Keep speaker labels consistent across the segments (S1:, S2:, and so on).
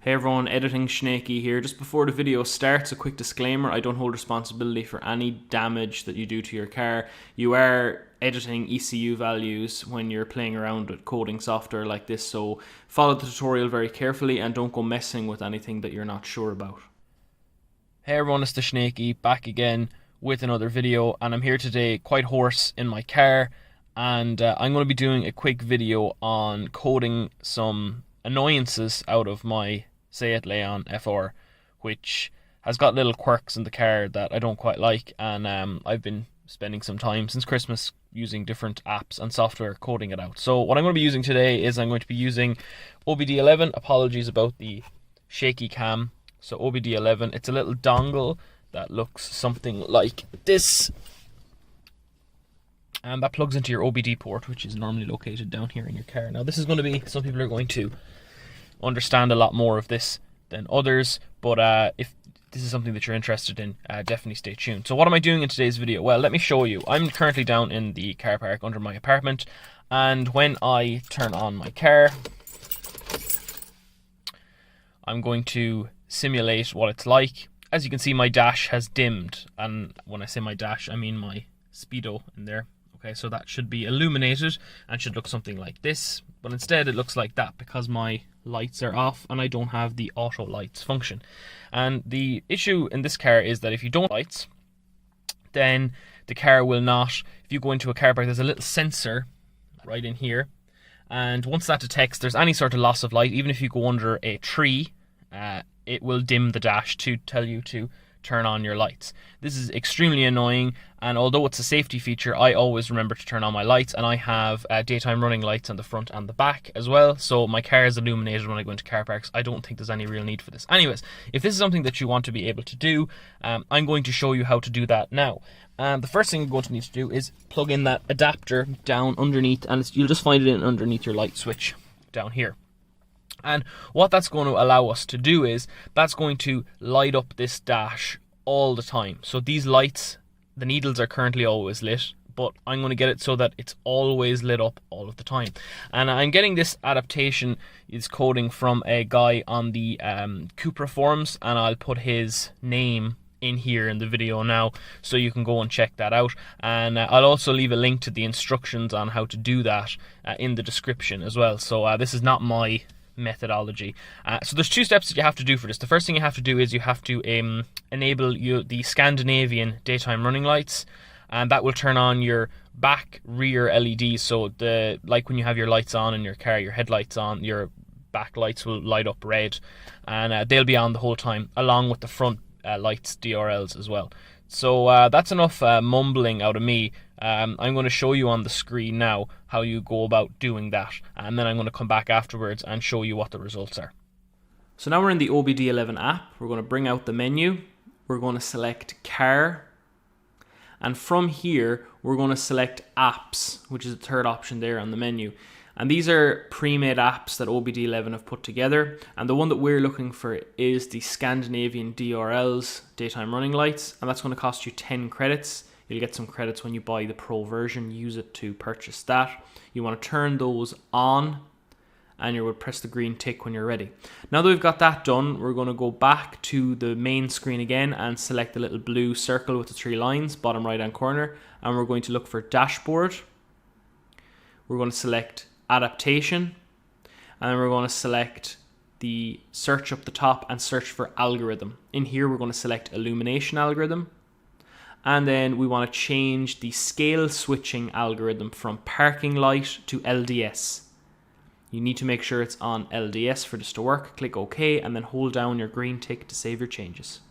S1: Hey everyone, Editing Snaky here. Just before the video starts, a quick disclaimer: I don't hold responsibility for any damage that you do to your car. You are editing ECU values when you're playing around with coding software like this, so follow the tutorial very carefully and don't go messing with anything that you're not sure about. Hey everyone, it's the Snaky back again with another video, and I'm here today quite hoarse in my car, and I'm going to be doing a quick video on coding some annoyances out of my Seat Leon FR, which has got little quirks in the car that I don't quite like, and I've been spending some time since Christmas using different apps and software coding it out. So what I'm going to be using today is I'm going to be using OBDeleven. Apologies about the shaky cam. So OBDeleven, it's a little dongle that looks something like this, and that plugs into your OBD port, which is normally located down here in your car. Now this is going to be, some people are going to understand a lot more of this than others, but if this is something that you're interested in, definitely stay tuned. So what am I doing in today's video? Well, let me show you. I'm currently down in the car park under my apartment, and when I turn on my car, I'm going to simulate what it's like. As you can see, my dash has dimmed, and when I say my dash, I mean my speedo in there. Okay, so that should be illuminated and should look something like this, but instead it looks like that because my lights are off and I don't have the auto lights function. And the issue in this car is that if you don't have lights, then the car will not, if you go into a car park, there's a little sensor right in here, and once that detects there's any sort of loss of light, even if you go under a tree, it will dim the dash to tell you to turn on your lights. This is extremely annoying, and although it's a safety feature, I always remember to turn on my lights, and I have daytime running lights on the front and the back as well, so my car is illuminated when I go into car parks. I don't think there's any real need for this. Anyways, if this is something that you want to be able to do, I'm going to show you how to do that now. The first thing you're going to need to do is plug in that adapter down underneath, and you'll just find it in underneath your light switch down here. And what that's going to allow us to do is, that's going to light up this dash all the time. So these lights, the needles are currently always lit, but I'm going to get it so that it's always lit up all of the time. And I'm getting this adaptation, is coding from a guy on the Cupra forums, and I'll put his name in here in the video now, so you can go and check that out. And I'll also leave a link to the instructions on how to do that in the description as well. So this is not my methodology. So there's two steps that you have to do for this. The first thing you have to do is you have to enable the Scandinavian daytime running lights, and that will turn on your back rear LEDs. So like when you have your lights on in your car, your headlights on, your back lights will light up red, and they'll be on the whole time, along with the front lights, DRLs as well. So that's enough mumbling out of me. I'm going to show you on the screen now how you go about doing that, and then I'm going to come back afterwards and show you what the results are. So now we're in the OBDeleven app. We're going to bring out the menu. We're going to select car, and from here we're going to select apps, which is the third option there on the menu. And these are pre-made apps that OBDeleven have put together, and the one that we're looking for is the Scandinavian DRLs, daytime running lights, and that's going to cost you 10 credits. You'll get some credits when you buy the Pro version. Use it to purchase that. You want to turn those on, and you will press the green tick when you're ready. Now that we've got that done, we're going to go back to the main screen again and select the little blue circle with the three lines, bottom right hand corner, and we're going to look for dashboard. We're going to select adaptation, and then we're going to select the search up the top and search for algorithm. In here we're going to select illumination algorithm, and then we want to change the scale switching algorithm from parking light to LDS. You need to make sure it's on LDS for this to work. Click OK, and then hold down your green tick to save your changes.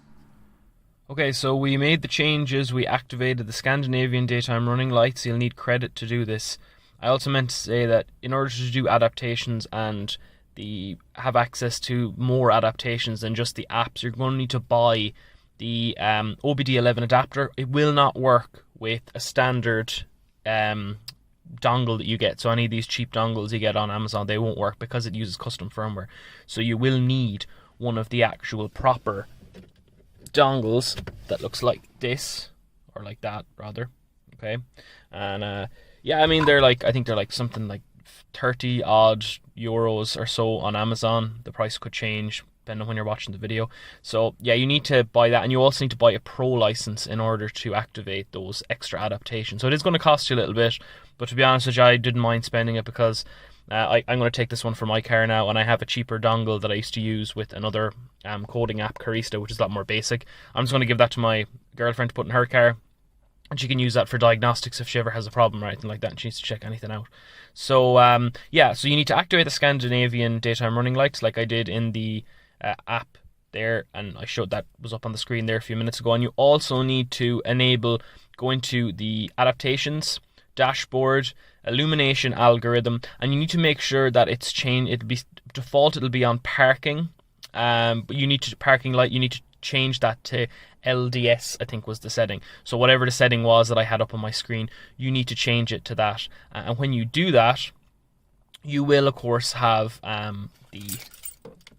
S1: Okay, so we made the changes. We activated the Scandinavian daytime running lights. You'll need credit to do this. I also meant to say that in order to do adaptations and have access to more adaptations than just the apps, you're going to need to buy the OBDeleven adapter. It will not work with a standard dongle that you get. So any of these cheap dongles you get on Amazon, they won't work because it uses custom firmware. So you will need one of the actual proper dongles that looks like this, or like that rather. Okay, and yeah, I mean, they're like, I think they're like something like 30 odd euros or so on Amazon. The price could change depending on when you're watching the video. So yeah, you need to buy that, and you also need to buy a pro license in order to activate those extra adaptations. So it is going to cost you a little bit, but to be honest with you, I didn't mind spending it because I'm going to take this one for my car now, and I have a cheaper dongle that I used to use with another coding app, Carista, which is a lot more basic. I'm just going to give that to my girlfriend to put in her car, and she can use that for diagnostics if she ever has a problem or anything like that and she needs to check anything out. So yeah, so you need to activate the Scandinavian daytime running lights like I did in the app there, and I showed that was up on the screen there a few minutes ago. And you also need to enable, go into the adaptations, dashboard, illumination algorithm, and you need to make sure that it's changed. It'll be default, it'll be on parking, but you need to parking light, you need to change that to LDS, I think was the setting. So whatever the setting was that I had up on my screen, you need to change it to that. And when you do that, you will of course have the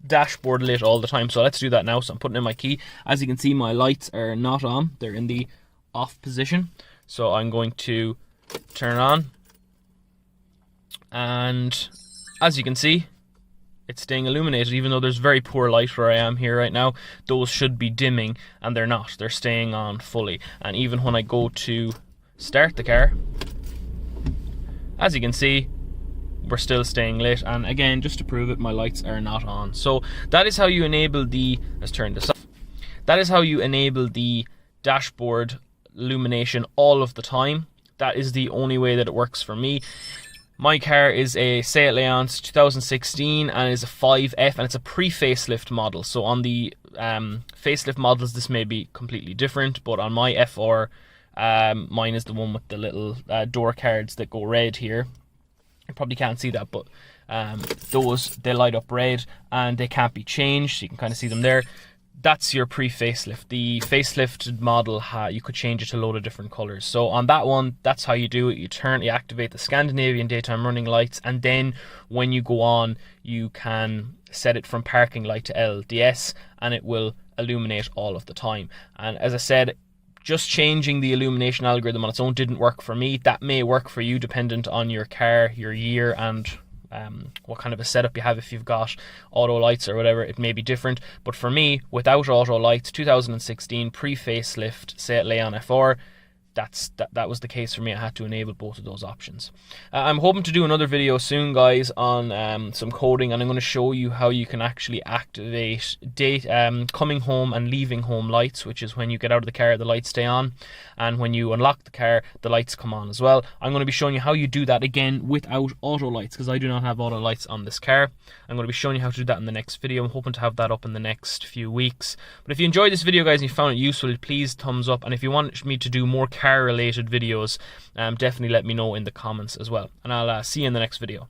S1: dashboard lit all the time. So let's do that now. So I'm putting in my key. As you can see, my lights are not on, they're in the off position. So I'm going to turn on, and as you can see, it's staying illuminated even though there's very poor light where I am here right now. Those should be dimming and they're not, they're staying on fully. And even when I go to start the car, as you can see, we're still staying lit. And again, just to prove it, my lights are not on. So that is how you enable the, let's turn this off. That is how you enable the dashboard illumination all of the time. That is the only way that it works for me. My car is a Seat Leon's 2016 and is a 5F, and it's a pre-facelift model. So on the facelift models, this may be completely different, but on my FR, mine is the one with the little door cards that go red here. You probably can't see that, but those, they light up red and they can't be changed. So you can kind of see them there. That's your pre-facelift. The facelifted model, you could change it to a load of different colors. So on that one, that's how you do it. You activate the Scandinavian daytime running lights, and then when you go on, you can set it from parking light to LDS, and it will illuminate all of the time. And as I said, just changing the illumination algorithm on its own didn't work for me. That may work for you dependent on your car, your year, and what kind of a setup you have. If you've got auto lights or whatever, it may be different. But for me, without auto lights, 2016 pre-facelift Seat Leon FR, that was the case for me. I had to enable both of those options. I'm hoping to do another video soon, guys, on some coding, and I'm going to show you how you can actually activate coming home and leaving home lights, which is when you get out of the car, the lights stay on, and when you unlock the car, the lights come on as well. I'm going to be showing you how you do that again without auto lights, because I do not have auto lights on this car. I'm going to be showing you how to do that in the next video. I'm hoping to have that up in the next few weeks. But if you enjoyed this video, guys, and you found it useful, please thumbs up. And if you want me to do more car related videos, definitely let me know in the comments as well, and I'll see you in the next video.